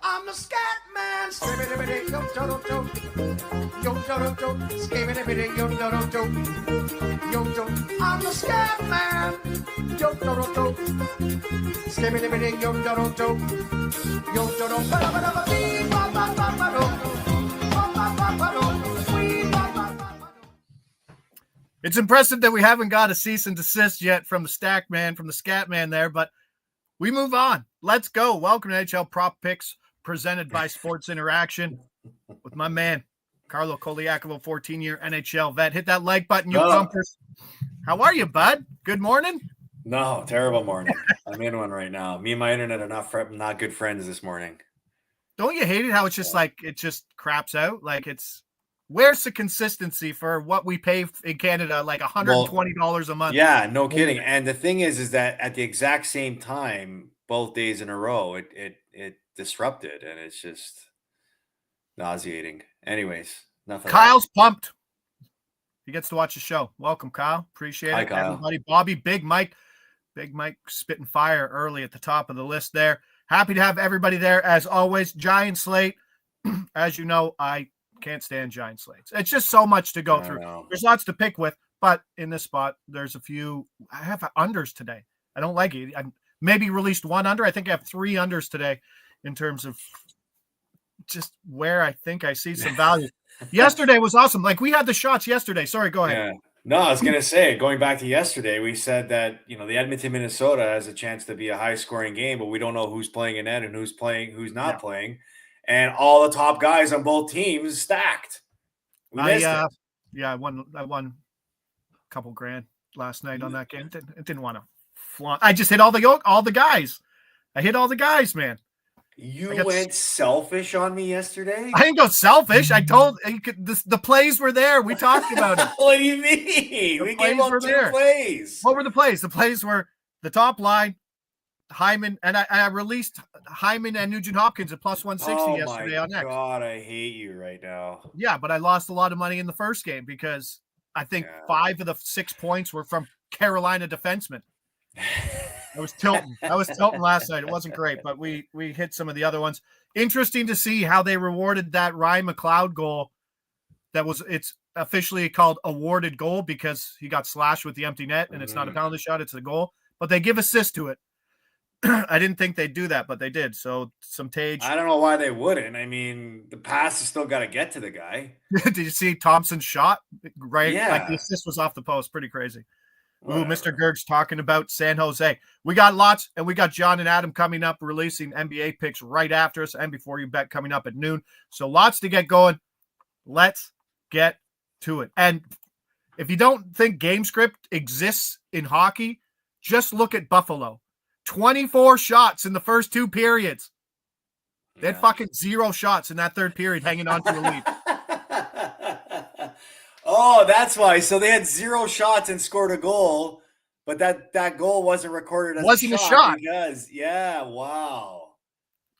I'm the scat man. I'm the scat man. It's impressive that we haven't got a cease and desist yet from the Stack Man, from the Scat Man there, but we move on. Let's go. Welcome to NHL Prop Picks presented by Sports Interaction with my man, Carlo Colaiacovo, 14-year NHL vet. Hit that like button, you pumpers. How are you, bud? Good morning? No, terrible morning. I'm in one right now. Me and my internet are not good friends this morning. Don't you hate it how it's just like, it just craps out? Like where's the consistency for what we pay in Canada, like $120 a month? Yeah, no kidding. And the thing is that at the exact same time, both days in a row, it disrupted, and it's just nauseating. Anyways, nothing. Kyle's pumped. He gets to watch the show. Welcome, Kyle. Appreciate Hi, it. Kyle. Everybody, Bobby, Big Mike spitting fire early at the top of the list there. Happy to have everybody there as always. Giant slate. As you know, I can't stand giant slates. It's just so much to go through. There's lots to pick with, but in this spot, there's a few. I have unders today. I don't like it. I maybe released one under. I think I have 3 unders today in terms of just where I think I see some value. Yesterday was awesome. Like, we had the shots yesterday. Sorry, go ahead. Yeah. No, I was going to say, going back to yesterday, we said that, the Edmonton, Minnesota has a chance to be a high scoring game, but we don't know who's playing in net and who's not playing. And all the top guys on both teams stacked. We missed it. Yeah, I won a couple grand last night on that game. It didn't want to flaunt. I just hit all the guys. I hit all the guys, man. You went selfish on me yesterday? I didn't go selfish. I told the plays were there. We talked about it. What do you mean? We gave up 2 plays. What were the plays? The plays were the top line, Hyman, and I released Hyman and Nugent Hopkins at plus 160 yesterday on X. Oh, my God, I hate you right now. Yeah, but I lost a lot of money in the first game because I think 5 of the 6 points were from Carolina defensemen. I was tilting last night. It wasn't great, but we hit some of the other ones. Interesting to see how they rewarded that Ryan McLeod goal. It's officially called awarded goal because he got slashed with the empty net, and it's not a penalty shot, it's a goal. But they give assist to it. I didn't think they'd do that, but they did. So some Tage. I don't know why they wouldn't. I mean, the pass has still got to get to the guy. Did you see Thompson's shot? Right? Yeah. Like, the assist was off the post. Pretty crazy. Ooh, Mr. Gerg's talking about San Jose. We got lots, and we got John and Adam coming up, releasing NBA picks right after us and before you bet coming up at noon. So lots to get going. Let's get to it. And if you don't think game script exists in hockey, just look at Buffalo. 24 shots in the first 2 periods. They had fucking 0 shots in that third period hanging on to a lead. Oh, that's why. So they had 0 shots and scored a goal, but that goal wasn't recorded as a shot. Because, wow.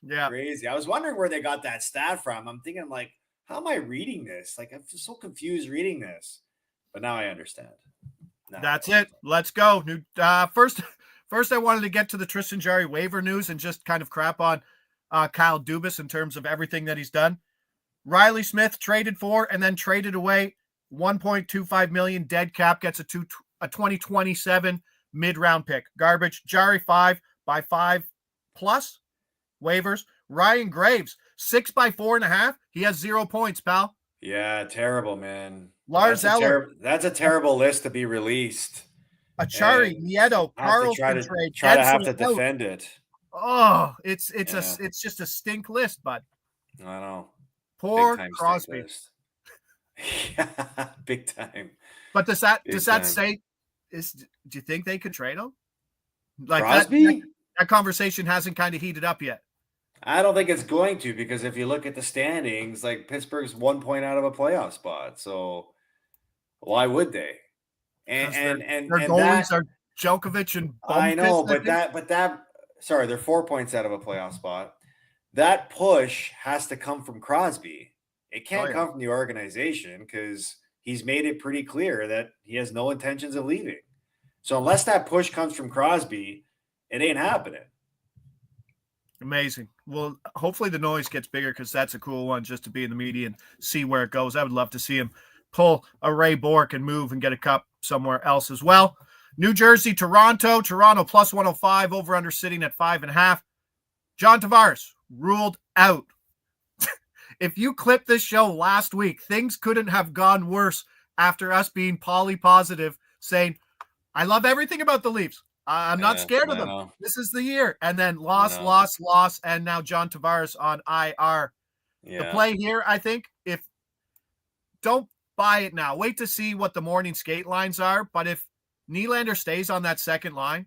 Yeah. Crazy. I was wondering where they got that stat from. I'm thinking, like, how am I reading this? Like, I'm just so confused reading this. But now I understand. That's it. Let's go. First, I wanted to get to the Tristan Jarry waiver news and just kind of crap on Kyle Dubas in terms of everything that he's done. Riley Smith traded for and then traded away. 1.25 million dead cap, gets a 2027 mid-round pick. Garbage. Jarry 5 by 5 plus waivers. Ryan Graves 6 by 4.5. He has 0 points, pal. Yeah, terrible, man. Lars Eller. That's a terrible list to be released. Achari, Nieto, Carlson trade. Try to have to defend it. Oh, it's just a stink list, bud. I know. Poor Crosby. Yeah, big time. But does that say do you think they could trade him? Like Crosby? That conversation hasn't kind of heated up yet. I don't think it's going to, because if you look at the standings, like, Pittsburgh's 1 point out of a playoff spot. So why would they? And their goalies are Djokovic and Bumfist, I know, but they're 4 points out of a playoff spot. That push has to come from Crosby. It can't come from the organization, because he's made it pretty clear that he has no intentions of leaving. So unless that push comes from Crosby, it ain't happening. Amazing. Well, hopefully the noise gets bigger because that's a cool one just to be in the media and see where it goes. I would love to see him pull a Ray Bourque and move and get a cup somewhere else as well. New Jersey, Toronto. Toronto plus 105, over under sitting at 5.5. John Tavares ruled out. If you clipped this show last week, things couldn't have gone worse after us being poly positive, saying, I love everything about the Leafs. I'm not scared of them. This is the year. And then loss, and now John Tavares on IR. Yeah. The play here, I think, if don't buy it now. Wait to see what the morning skate lines are. But if Nylander stays on that second line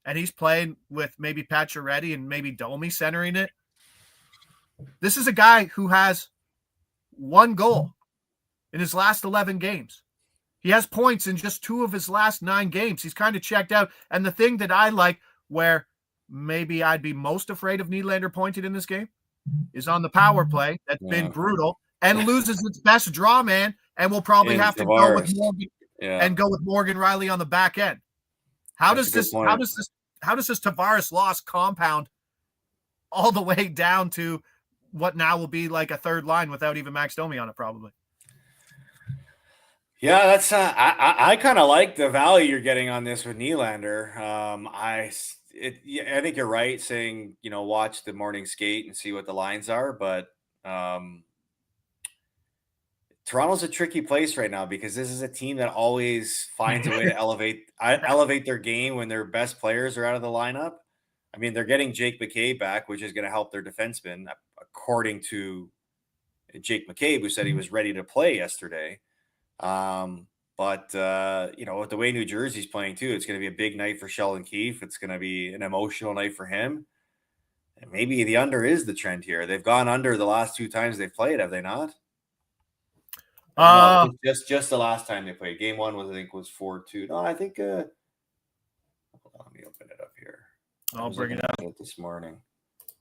and he's playing with maybe Pacioretty and maybe Domi centering it, this is a guy who has 1 goal in his last 11 games. He has points in just 2 of his last 9 games. He's kind of checked out. And the thing that I like, where maybe I'd be most afraid of Nylander pointed in this game, is on the power play. That's been brutal and loses its best draw man, and will probably have to go with Morgan and go with Morgan Riley on the back end. How does this Tavares loss compound all the way down to what now will be like a third line without even Max Domi on it, probably? Yeah, that's I kind of like the value you're getting on this with Nylander. I think you're right saying, watch the morning skate and see what the lines are, but Toronto's a tricky place right now because this is a team that always finds a way to elevate their game when their best players are out of the lineup. I mean, they're getting Jake McCabe back, which is going to help their defensemen, according to Jake McCabe, who said he was ready to play yesterday. But with the way New Jersey's playing too, it's going to be a big night for Sheldon Keefe. It's going to be an emotional night for him. And maybe the under is the trend here. They've gone under the last 2 times they've played, have they not? No, just the last time they played. Game 1 was 4-2. No, I think hold on, let me open it up here. I'll bring it up this morning.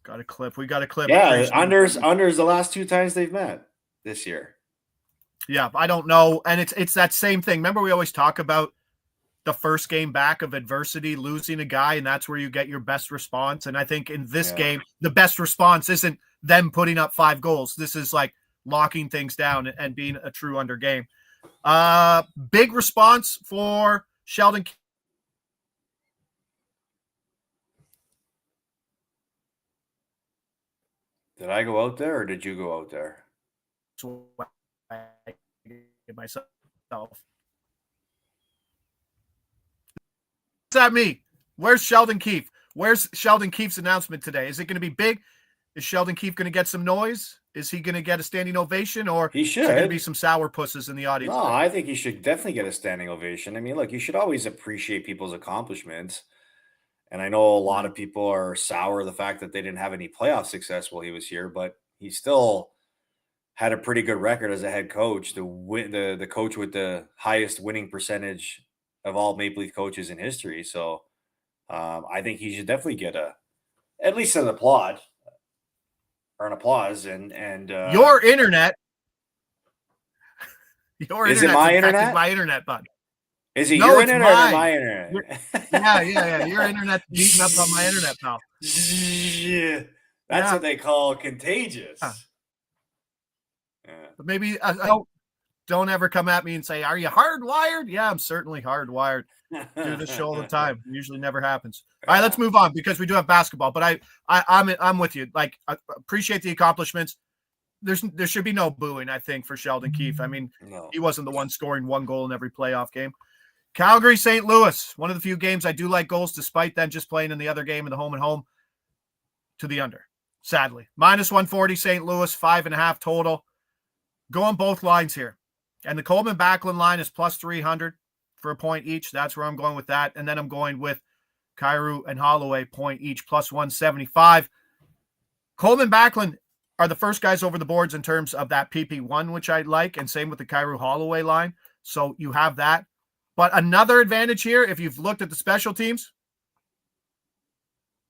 Got a clip. We got a clip. Yeah, unders the last 2 times they've met this year. Yeah, I don't know. And it's that same thing. Remember, we always talk about the first game back of adversity, losing a guy, and that's where you get your best response. And I think in this game, the best response isn't them putting up 5 goals. This is like locking things down and being a true under game. Big response for Sheldon. Did I go out there or did you go out there? Myself. What's that mean? Where's Sheldon Keefe? Where's Sheldon Keefe's announcement today? Is it going to be big? Is Sheldon Keefe going to get some noise? Is he going to get a standing ovation, or he should? Is there going to be some sour pusses in the audience? No, I think he should definitely get a standing ovation. I mean, look, you should always appreciate people's accomplishments. And I know a lot of people are sour the fact that they didn't have any playoff success while he was here, but he still had a pretty good record as a head coach, the coach with the highest winning percentage of all Maple Leaf coaches in history. So I think he should definitely get at least an applause. And your internet. Is it my internet? My internet, bud. Is it your internet or my internet? Yeah. Your internet's beating up on my internet, pal. Yeah. That's what they call contagious. Yeah. But maybe don't ever come at me and say, "Are you hardwired?" Yeah, I'm certainly hardwired. Do this show all the time. It usually never happens. All right, let's move on because we do have basketball. But I'm with you. Like, I appreciate the accomplishments. There should be no booing, I think, for Sheldon Keefe. I mean, He wasn't the one scoring 1 goal in every playoff game. Calgary, St. Louis, one of the few games I do like goals, despite them just playing in the other game in the home and home, to the under. Sadly, -140 St. Louis, 5.5 total. Go on both lines here. And the Coleman Backlund line is +300 for a point each. That's where I'm going with that. And then I'm going with Kyrou and Holloway point each, +175. Coleman Backlund are the first guys over the boards in terms of that PP1, which I like, and same with the Kyrou Holloway line. So you have that. But another advantage here, if you've looked at the special teams,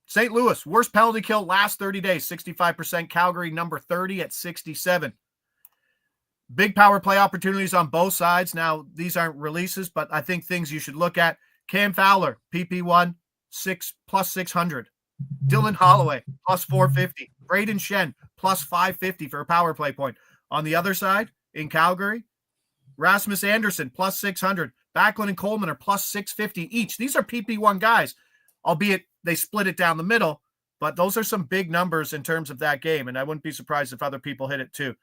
St. Louis, worst penalty kill last 30 days, 65%. Calgary, number 30 at 67. Big power play opportunities on both sides. Now, these aren't releases, but I think things you should look at. Cam Fowler, PP1, +600. Dylan Holloway, plus 450. Braden Shen, plus 550 for a power play point. On the other side, in Calgary, Rasmus Anderson, plus 600. Backlund and Coleman are plus 650 each. These are PP1 guys, albeit they split it down the middle, but those are some big numbers in terms of that game, and I wouldn't be surprised if other people hit it too.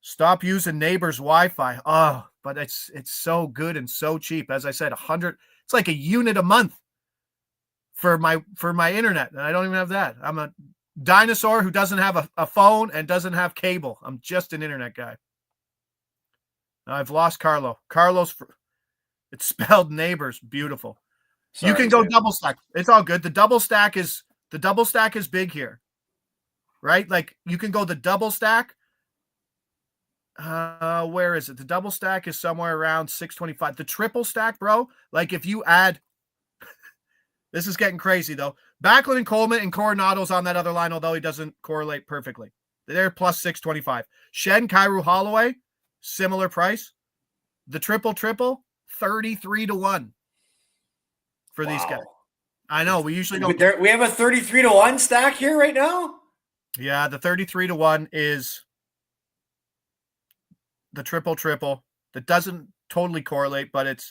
Stop using neighbors' Wi-Fi. Oh, but it's so good and so cheap. As I said, 100. It's like a unit a month for my internet, and I don't even have that. I'm a dinosaur who doesn't have a phone and doesn't have cable. I'm just an internet guy. I've lost Carlo. It's spelled neighbors. Beautiful. Sorry, you can go double stack. It's all good. The double stack is big here, right? Like you can go the double stack. Where is it? The double stack is somewhere around 625. The triple stack, bro. Like if you add, this is getting crazy though. Backlund and Coleman and Coronado's on that other line, although he doesn't correlate perfectly. They're plus 625. Shen, Kyrou, Holloway, similar price. The triple, 33-1 for these guys. I know we usually don't. We have a 33-1 stack here right now. Yeah, the 33-1 is the triple that doesn't totally correlate, but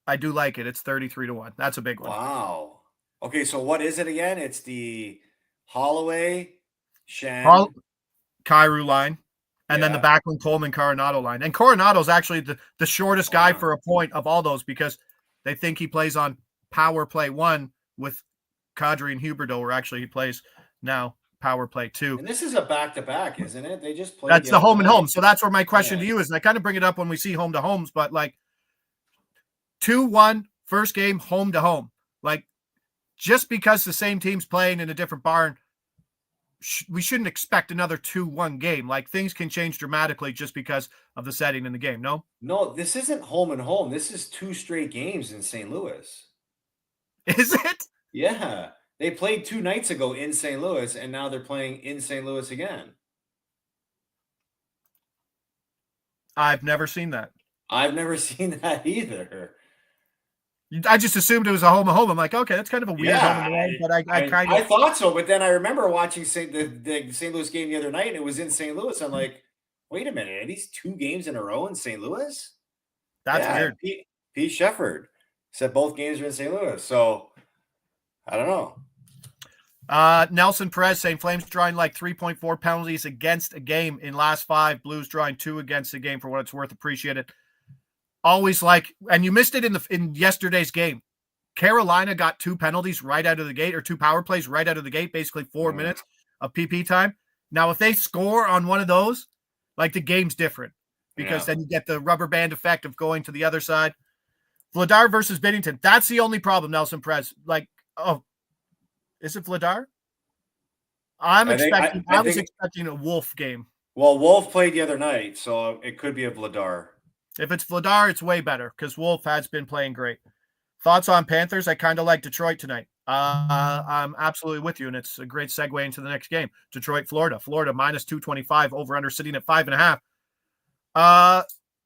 I do like it. It's 33-1. That's a big one. Wow. Okay, so what is it again? It's the Holloway, Shen, Kyrou line, and then the Backlund, Coleman, Coronado line. And Coronado's actually the shortest guy for a point of all those because they think he plays on power play 1 with Kadri and Huberdeau, or actually he plays now power play 2. And this is a back-to-back, isn't it? They just played. That's the home and home. So that's where my question to you is, and I kind of bring it up when we see home to homes, but like 2-1 first game, home to home. Like just because the same team's playing in a different barn, we shouldn't expect another 2-1 game. Like things can change dramatically just because of the setting in the game. No, this isn't home and home. This is 2 straight games in St. Louis. Is it? Yeah. They played 2 nights ago in St. Louis, and now they're playing in St. Louis again. I've never seen that. I've never seen that either. I just assumed it was a home and home. I'm like, okay, that's kind of a weird home and home, but I thought so. But then I remember watching the St. Louis game the other night, and it was in St. Louis. I'm like, wait a minute, are these 2 games in a row in St. Louis? That's weird. Pete Shefford said both games are in St. Louis, so I don't know. Nelson Perez saying Flames drawing like 3.4 penalties against a game in last 5. Blues drawing 2 against a game for what it's worth. Appreciate it. Always like, and you missed it in yesterday's game. Carolina got 2 penalties right out of the gate, or 2 power plays right out of the gate, basically 4 minutes of PP time. Now, if they score on one of those, like the game's different because then you get the rubber band effect of going to the other side. Vladar versus Binnington. That's the only problem, Nelson Perez. Like, is it Vladar? I was expecting a Wolf game. Well, Wolf played the other night, so it could be a Vladar. If it's Vladar, it's way better because Wolf has been playing great. Thoughts on Panthers? I kind of like Detroit tonight. I'm absolutely with you, and it's a great segue into the next game. Detroit, Florida. Florida minus 225, over/under sitting at 5.5.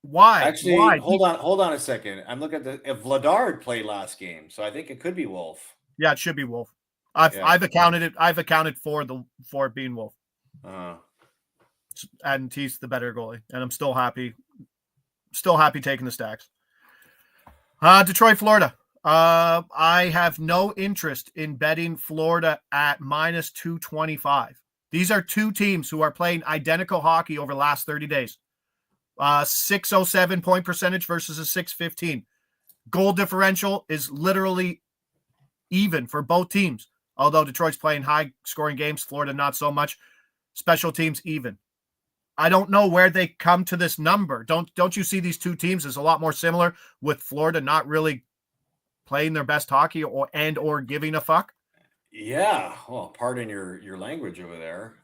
Why? Actually, Why? Hold on a second. I'm looking at if Vladar played last game, so I think it could be Wolf. Yeah, it should be Wolf. I've accounted it. I've accounted for it being Wolf. And he's the better goalie, and I'm still happy. Still happy taking the stacks. Detroit, Florida. I have no interest in betting Florida at minus 225. These are 2 teams who are playing identical hockey over the last 30 days. 607 point percentage versus a 615. Goal differential is literally even for both teams. Although Detroit's playing high scoring games, Florida not so much. Special teams even. I don't know where they come to this number. Don't you see these 2 teams as a lot more similar, with Florida not really playing their best hockey or giving a fuck? Yeah. Well, pardon your language over there.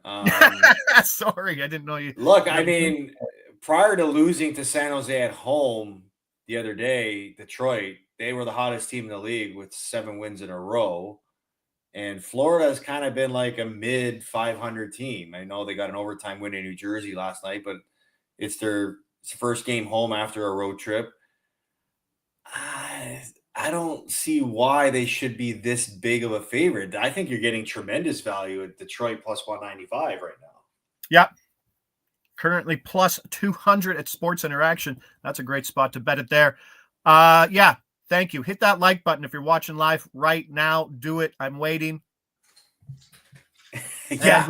Sorry, I didn't know you. Look, I mean, prior to losing to San Jose at home the other day, Detroit, they were the hottest team in the league with 7 wins in a row. And Florida has kind of been like a mid 500 team. I know they got an overtime win in New Jersey last night, but it's their first game home after a road trip. I don't see why they should be this big of a favorite. I think you're getting tremendous value at Detroit plus 195 right now. Yep. Currently plus 200 at Sports Interaction. That's a great spot to bet it there. Yeah, thank you. Hit that like button if you're watching live right now. Do it. I'm waiting. Yeah.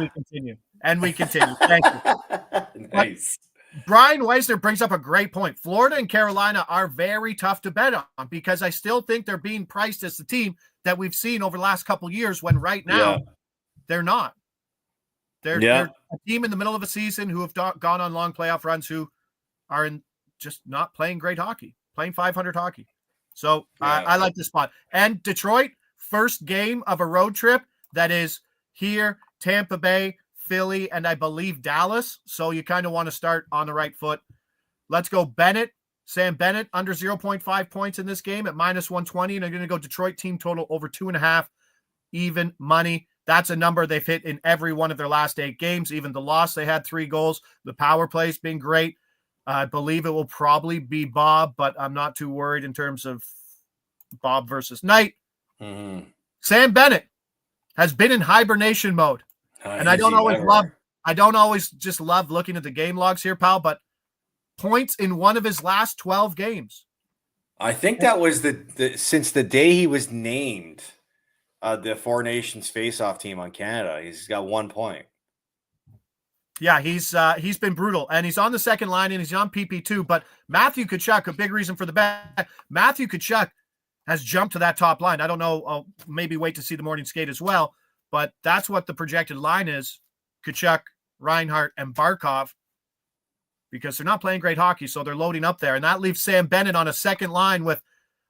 And we continue. Thank you. Nice. But Brian Weisner brings up a great point. Florida and Carolina are very tough to bet on because I still think they're being priced as the team that we've seen over the last couple of years when right now they're not. They're a team in the middle of a season who have gone on long playoff runs who are just not playing great hockey, playing 500 hockey. So I like this spot. And Detroit, first game of a road trip that is here, Tampa Bay, Philly, and I believe Dallas. So you kind of want to start on the right foot. Let's go Bennett. Sam Bennett under 0.5 points in this game at minus 120. And I'm going to go Detroit team total over 2.5, even money. That's a number they've hit in every one of their last 8 games. Even the loss, they had 3 goals. The power play's been great. I believe it will probably be Bob, but I'm not too worried in terms of Bob versus Knight. Mm-hmm. Sam Bennett has been in hibernation mode. And I don't always just love looking at the game logs here, pal, but points in one of his last 12 games. I think that was since the day he was named the Four Nations face-off team on Canada. He's got 1 point. Yeah, he's been brutal, and he's on the second line, and he's on PP2. But Matthew Tkachuk, a big reason for the bet. Matthew Tkachuk has jumped to that top line. I don't know. I'll maybe wait to see the morning skate as well, but that's what the projected line is: Tkachuk, Reinhart, and Barkov, because they're not playing great hockey, so they're loading up there, and that leaves Sam Bennett on a second line with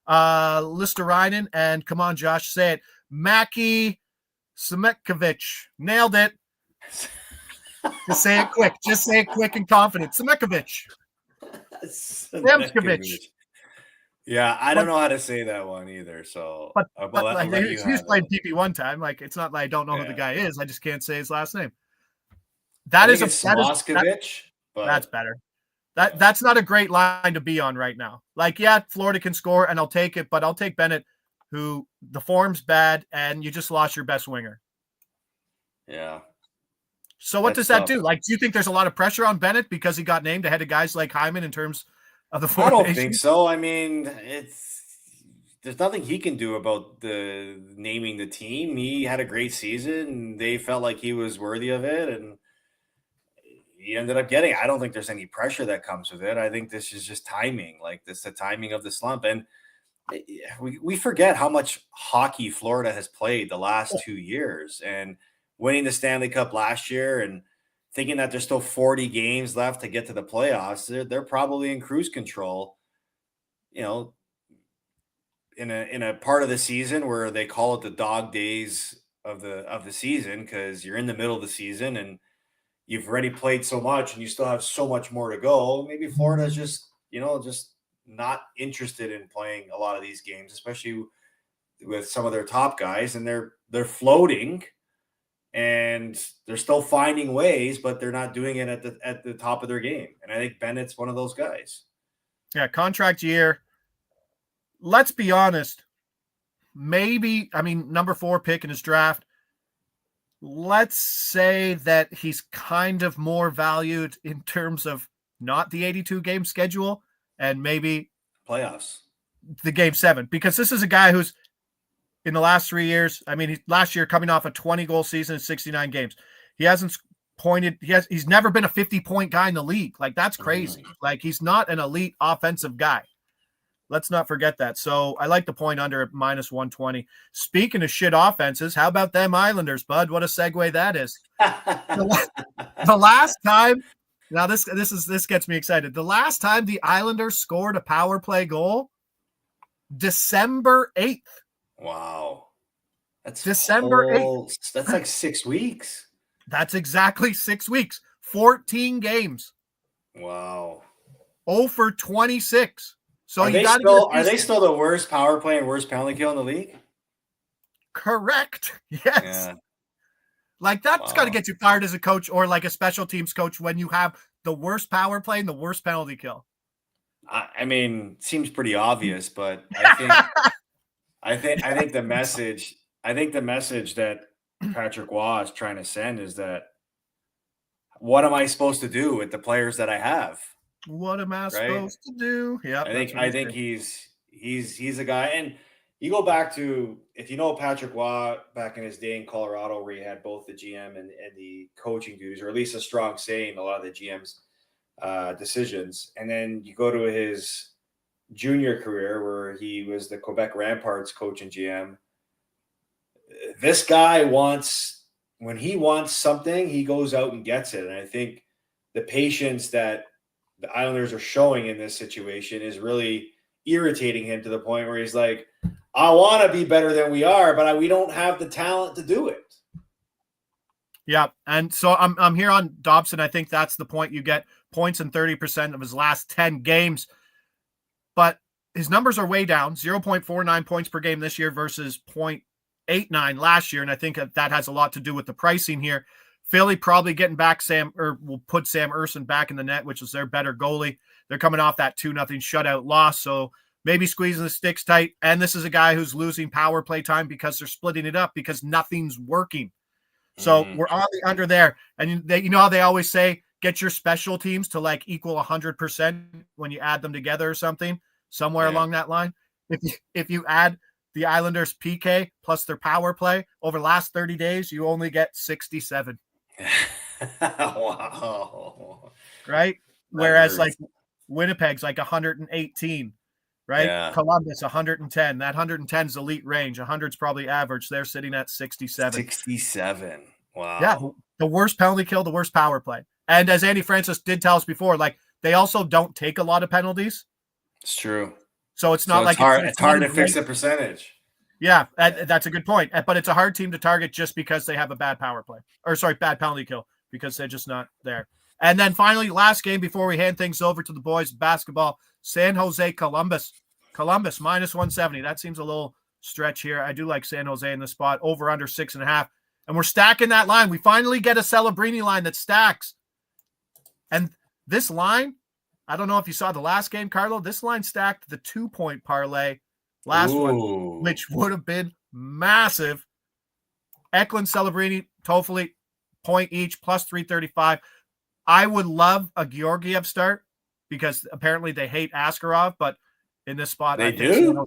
Listerainen and, come on, Josh, say it, Mackie Semekovic. Nailed it. Just say it quick. Just say it quick and confident. Semekovic. Semekovic. Yeah, I don't know how to say that one either. So, but he's played PP one time. Like, it's not like I don't know who the guy is. I just can't say his last name. That's better. That's not a great line to be on right now. Like, yeah, Florida can score, and I'll take it, but I'll take Bennett, who the form's bad, and you just lost your best winger. Yeah. So what does that do? Like, do you think there's a lot of pressure on Bennett because he got named ahead of guys like Hyman in terms of the Four Nations? I don't think so. I mean, there's nothing he can do about the naming the team. He had a great season, and they felt like he was worthy of it, and he ended up getting. I don't think there's any pressure that comes with it. I think this is just timing. Like, this, the timing of the slump, and we forget how much hockey Florida has played the last 2 years, and winning the Stanley Cup last year and thinking that there's still 40 games left to get to the playoffs. They're probably in cruise control, you know, in a part of the season where they call it the dog days of the season, because you're in the middle of the season and you've already played so much and you still have so much more to go. Maybe Florida's just not interested in playing a lot of these games, especially with some of their top guys, and they're floating. And they're still finding ways, but they're not doing it at the top of their game. And I think Bennett's one of those guys. Yeah, contract year. Let's be honest. Maybe, number 4 pick in his draft. Let's say that he's kind of more valued in terms of not the 82-game schedule and maybe playoffs, the Game 7, because this is a guy who's in the last 3 years, last year coming off a 20-goal season in 69 games. He hasn't pointed. He's never been a 50-point guy in the league. Like, that's crazy. Like, he's not an elite offensive guy. Let's not forget that. So I like the point under at minus 120. Speaking of shit offenses, how about them Islanders, bud? What a segue that is. The last time, now this gets me excited. The last time the Islanders scored a power play goal, December 8th. Wow. That's December 8th. That's like 6 weeks. That's exactly 6 weeks. 14 games. Wow. 0 for 26. So are they still the worst power play and worst penalty kill in the league? Correct. Yes. Yeah. Like, that's got to get you fired as a coach or like a special teams coach when you have the worst power play and the worst penalty kill. I mean, seems pretty obvious, but I think I think the message that Patrick Waugh is trying to send is that what am I supposed to do with the players that I have? What am I Right? supposed to do? Yep, I think he's a guy, and you go back to, if you know Patrick Waugh back in his day in Colorado, where he had both the GM and the coaching duties, or at least a strong say in a lot of the GM's decisions, and then you go to his junior career where he was the Quebec Ramparts coach and GM. This guy when he wants something, he goes out and gets it, and I think the patience that the Islanders are showing in this situation is really irritating him to the point where he's like, I want to be better than we are, but we don't have the talent to do it. Yeah, and so I'm here on Dobson. I think that's the point. You get points in 30% of his last 10 games, but his numbers are way down, 0.49 points per game this year versus 0.89 last year, and I think that has a lot to do with the pricing here. Philly probably getting back will put Sam Ersson back in the net, which is their better goalie. They're coming off that 2-0 shutout loss, so maybe squeezing the sticks tight. And this is a guy who's losing power play time because they're splitting it up because nothing's working. So we're on the under there. And you know how they always say, get your special teams to like equal 100% when you add them together or something, somewhere along that line. If you add the Islanders PK plus their power play over the last 30 days, you only get 67. Wow. Right? Whereas like Winnipeg's like 118, right? Yeah. Columbus 110. That 110 is elite range. 100's probably average. They're sitting at 67. 67. Wow. Yeah, the worst penalty kill, the worst power play. And as Andy Francis did tell us before, like they also don't take a lot of penalties. It's true. So it's not like it's hard to fix the percentage. Yeah, that's a good point. But it's a hard team to target just because they have a bad power play. Bad penalty kill, because they're just not there. And then finally, last game before we hand things over to the boys basketball, San Jose Columbus. Columbus minus 170. That seems a little stretch here. I do like San Jose in the spot, over under 6.5. And we're stacking that line. We finally get a Celebrini line that stacks. And this line, I don't know if you saw the last game, Carlo, this line stacked the 2-point parlay last one, which would have been massive. Eklund, Celebrini, Toffoli, point each, plus 335. I would love a Georgiev start because apparently they hate Askarov, but in this spot, they do.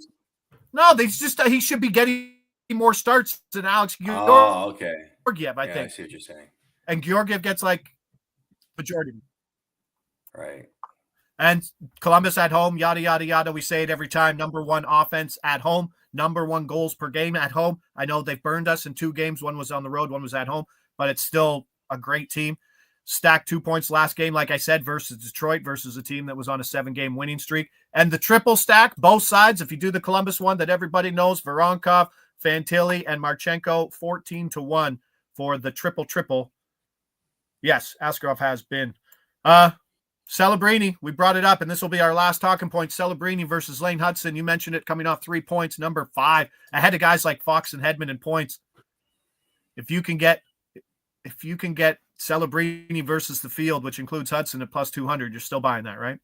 No, he should be getting more starts than Alex Georgiev. Oh, okay. Georgiev, I think. I see what you're saying. And Georgiev gets like majority. Right. And Columbus at home, yada, yada, yada. We say it every time. Number one offense at home. Number one goals per game at home. I know they've burned us in 2 games. One was on the road, one was at home. But it's still a great team. Stacked 2 points last game, like I said, versus Detroit, versus a team that was on a 7-game winning streak. And the triple stack, both sides, if you do the Columbus one that everybody knows, Voronkov, Fantilli, and Marchenko, 14-1 for the triple. Yes, Askarov has been. Celebrini, we brought it up, and this will be our last talking point. Celebrini versus Lane Hudson. You mentioned it, coming off 3 points, number 5, ahead of guys like Fox and Hedman in points. If you can get Celebrini versus the field, which includes Hudson at plus 200, you're still buying that, right?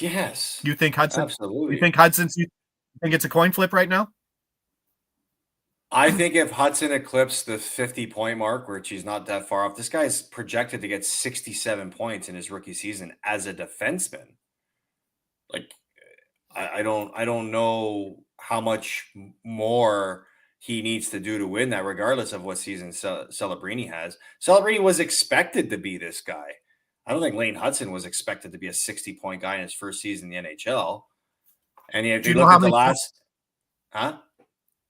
Yes. You think Hudson? Absolutely. You think it's a coin flip right now? I think if Hudson eclipsed the 50-point mark, which he's not that far off, this guy's projected to get 67 points in his rookie season as a defenseman. Like, I don't know how much more he needs to do to win that, regardless of what season Celebrini has. Celebrini was expected to be this guy. I don't think Lane Hudson was expected to be a 60-point guy in his first season in the NHL. And if you look at the last,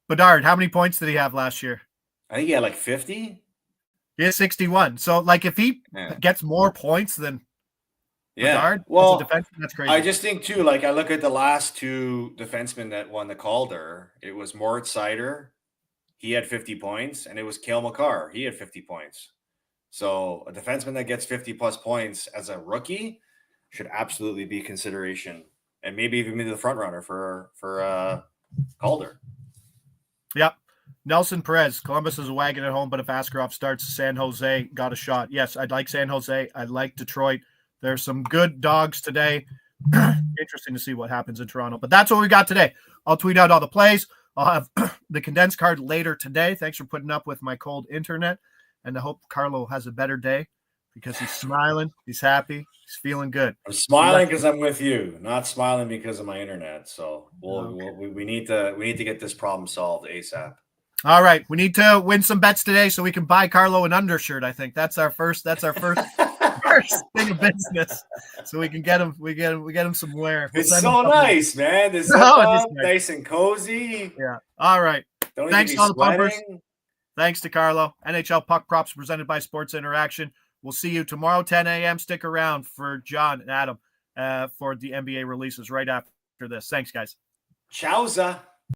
Bedard, how many points did he have last year? I think he had like 50. He had 61. So, like, if he gets more points than Bedard, well, as a defenseman, that's crazy. I just think too, like, I look at the last 2 defensemen that won the Calder. It was Moritz Seider. He had 50 points, and it was Cale Makar. He had 50 points. So a defenseman that gets 50-plus points as a rookie should absolutely be consideration, and maybe even be the front runner for Calder. Yep. Nelson Perez, Columbus is a wagon at home, but if Askarov starts, San Jose got a shot. Yes, I'd like San Jose. I'd like Detroit. There's some good dogs today. Interesting to see what happens in Toronto. But that's what we got today. I'll tweet out all the plays. I'll have the condensed card later today. Thanks for putting up with my cold internet. And I hope Carlo has a better day because he's smiling. He's happy. He's feeling good. I'm smiling because I'm with you, not smiling because of my internet. So we need to get this problem solved ASAP. All right, we need to win some bets today so we can buy Carlo an undershirt. I think that's our first first thing of business. So we can get him. We get him some wear. It's so nice, man. This is nice and cozy. Yeah. All right. Don't Thanks even to all be the pumpers. sweating. Thanks to Carlo. NHL Puck Props presented by Sports Interaction. We'll see you tomorrow, 10 a.m. Stick around for John and Adam for the NBA releases right after this. Thanks, guys. Chowza.